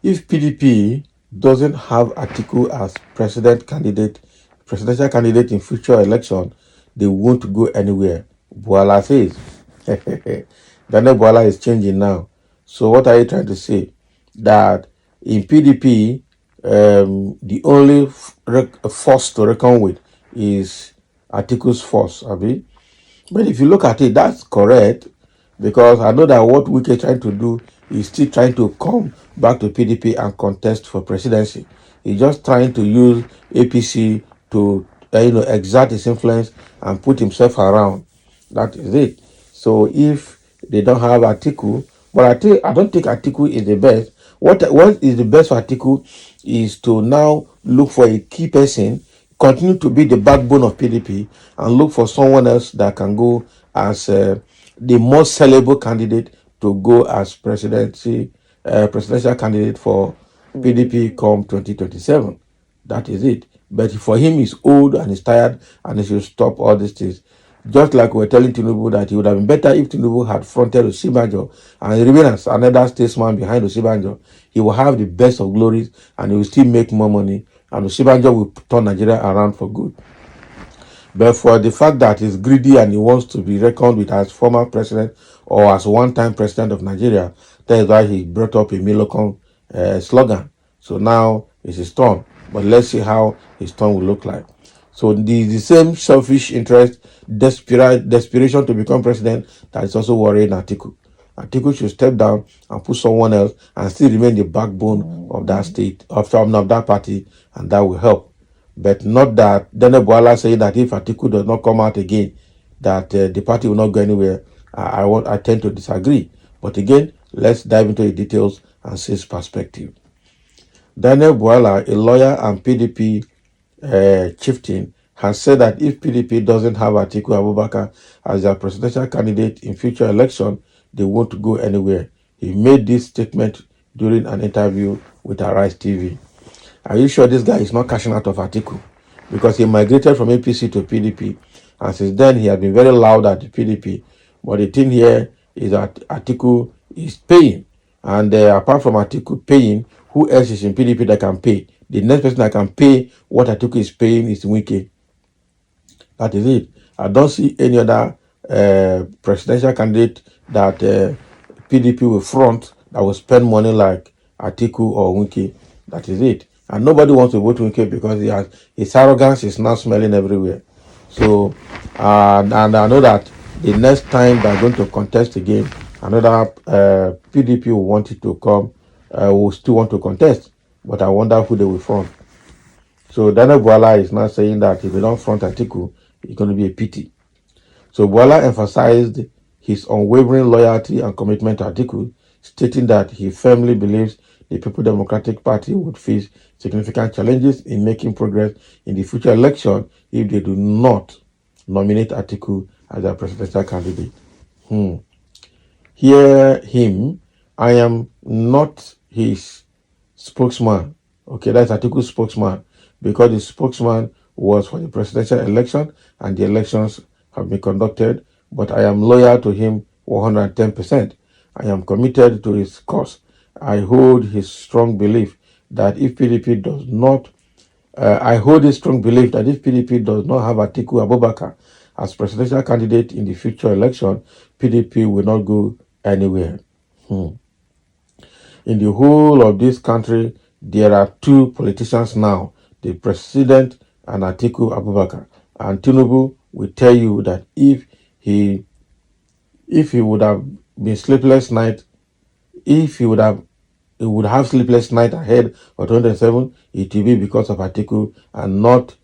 If PDP doesn't have Atiku as presidential candidate in future election, they won't go anywhere. Boala says. Daniel Boala is changing now. So what are you trying to say? That in PDP, the only force to reckon with is Atiku's force, Abi. But if you look at it, that's correct because I know that what Wike is trying to do is still trying to come back to PDP and contest for presidency. He's just trying to use APC to exert his influence and put himself around. That is it. So if they don't have Atiku, but I don't think Atiku is the best. What is the best for Atiku is to now look for a key person, continue to be the backbone of PDP, and look for someone else that can go as the most sellable candidate to go as presidential candidate for PDP come 2027. That is it. But for him, he's old and he's tired and he should stop all these things. Just like we were telling Tinubu that it would have been better if Tinubu had fronted Osibanjo and remained as another statesman behind Osibanjo. He will have the best of glories and he will still make more money and Osibanjo will turn Nigeria around for good. But for the fact that he's greedy and he wants to be reckoned with as former president or as one-time president of Nigeria, that is why he brought up a Milocom slogan. So now it's his turn. But let's see how his turn will look like. So the same selfish interest, desperation to become president that is also worrying Atiku. Atiku should step down and put someone else and still remain the backbone of that state, of that party, and that will help. But not that Daniel Boala saying that if Atiku does not come out again, that the party will not go anywhere. I tend to disagree. But again, let's dive into the details and see his perspective. Daniel Boala, a lawyer and PDP chieftain, has said that if PDP doesn't have Atiku Abubakar as their presidential candidate in future election, they won't go anywhere. He made this statement during an interview with Arise TV. Are you sure this guy is not cashing out of Atiku? Because he migrated from APC to PDP, and since then he has been very loud at the PDP. But the thing here is that Atiku is paying, and apart from Atiku paying, who else is in PDP that can pay? The next person that can pay what Atiku is paying is Wike. That is it. I don't see any other presidential candidate that PDP will front that will spend money like Atiku or Wike. That is it. And nobody wants to vote Wike because his arrogance is now smelling everywhere. So, and I know that the next time they're going to contest again, another PDP will want it to come, will still want to contest. But I wonder who they will front. So Daniel Boala is now saying that if they don't front Atiku, it's going to be a pity. So Boala emphasized his unwavering loyalty and commitment to Atiku, stating that he firmly believes the People Democratic Party would face significant challenges in making progress in the future election if they do not nominate Atiku as their presidential candidate. Hear him. I am not his spokesman. Okay, that's Atiku's spokesman, because the spokesman was for the presidential election and the elections have been conducted, but I am loyal to him 110%. I am committed to his cause. I hold his strong belief that if PDP does not have Atiku Abubakar as presidential candidate in the future election, PDP will not go anywhere. In the whole of this country, there are two politicians now, the president and Atiku Abubakar. And Tinubu will tell you that if he would have been sleepless night, he would have sleepless night ahead of 2027, it will be because of Atiku and not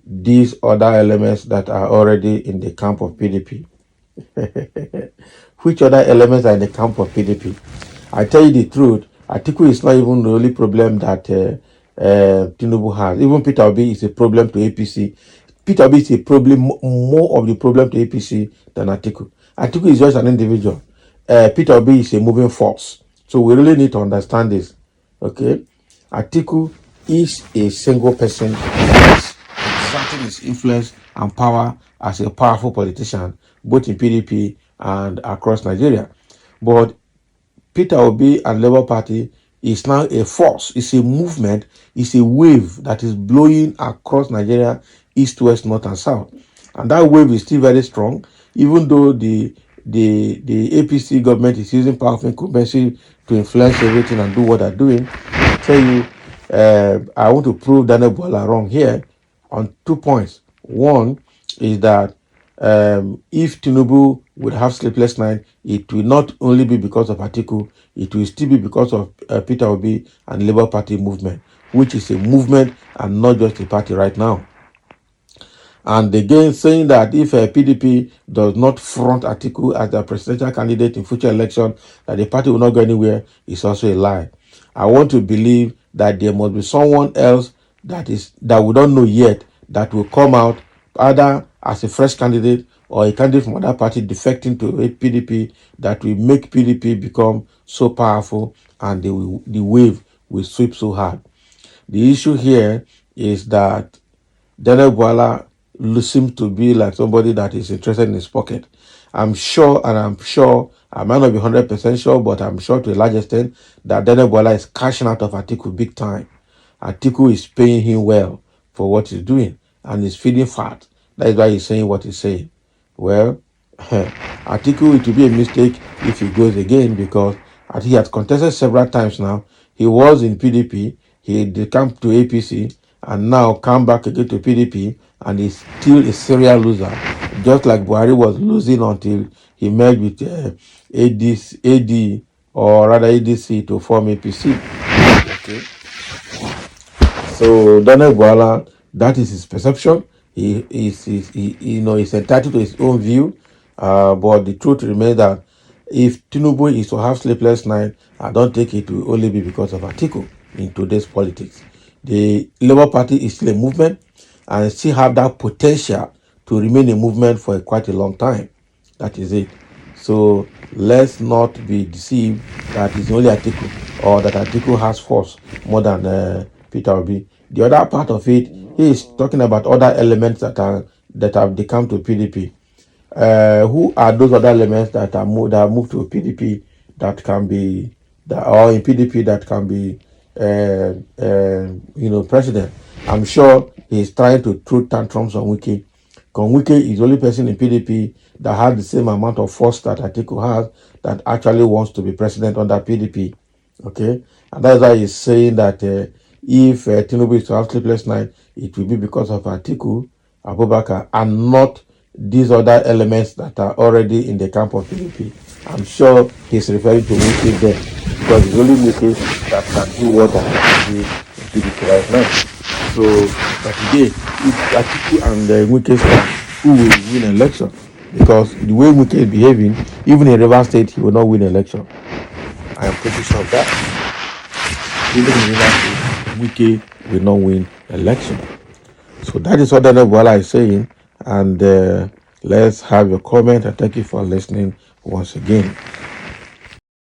these other elements that are already in the camp of PDP. Which other elements are in the camp of PDP? I tell you the truth, Atiku is not even the only problem that Tinubu has. Even Peter Obi is a problem to APC. Peter Obi is a problem, more of the problem to APC than Atiku. Atiku is just an individual. Peter Obi is a moving force. So we really need to understand this. Okay? Atiku is a single person that is exerting his influence and power as a powerful politician, both in PDP and across Nigeria. But Peter Obi and Labour Party is now a force, it's a movement, it's a wave that is blowing across Nigeria, east, west, north, and south. And that wave is still very strong, even though the APC government is using powerful incumbency to influence everything and do what they're doing. I tell you, I want to prove Daniel Bola wrong here on 2 points. One is that if Tinubu would have sleepless night, it will not only be because of Atiku, it will still be because of Peter Obi and Labour Party movement, which is a movement and not just a party right now. And again, saying that if PDP does not front Atiku as their presidential candidate in future election, that the party will not go anywhere is also a lie. I want to believe that there must be someone else that we don't know yet that will come out either as a fresh candidate or a candidate from another party defecting to a PDP that will make PDP become so powerful and the wave will sweep so hard. The issue here is that Daniel Bola seems to be like somebody that is interested in his pocket. I might not be 100% sure, but I'm sure to a large extent that Daniel Bola is cashing out of Atiku big time. Atiku is paying him well for what he's doing and he's feeding fat. That is why he's saying what he's saying. Well, Atiku, it will be a mistake if he goes again because he has contested several times now. He was in PDP, he did come to APC, and now come back again to PDP, and he's still a serial loser. Just like Buhari was losing until he merged with AD, or rather ADC, to form APC. Okay. So Daniel Bola, that is his perception. He's entitled to his own view. But the truth remains that if Tinubu is to have sleepless night, I don't think it will only be because of Atiku in today's politics. The Labour Party is still a movement and still have that potential to remain a movement for quite a long time. That is it. So let's not be deceived that it's only Atiku or that Atiku has force more than Peter Obi. The other part of it, he is talking about other elements that have become to PDP. Who are those other elements that are moved to PDP that can be or in PDP that can be president? I'm sure he's trying to throw tantrums on Wiki. Because Wiki is the only person in PDP that has the same amount of force that Atiku has that actually wants to be president under PDP. Okay, and that's why he's saying that if Tinubu is to have sleepless night, it will be because of Atiku Abubakar and not these other elements that are already in the camp of PDP. I'm sure he's referring to Wiki there because it's only Wiki that can do what I can do in PDP right now. So, but again, if Atiku and Wiki stand, who will win election? Because the way Wiki is behaving, even in River State, he will not win election. I am pretty sure of that. Even in River State, Wiki will not win election. So that is what Daniel Bola is saying. And let's have your comment. And thank you for listening once again.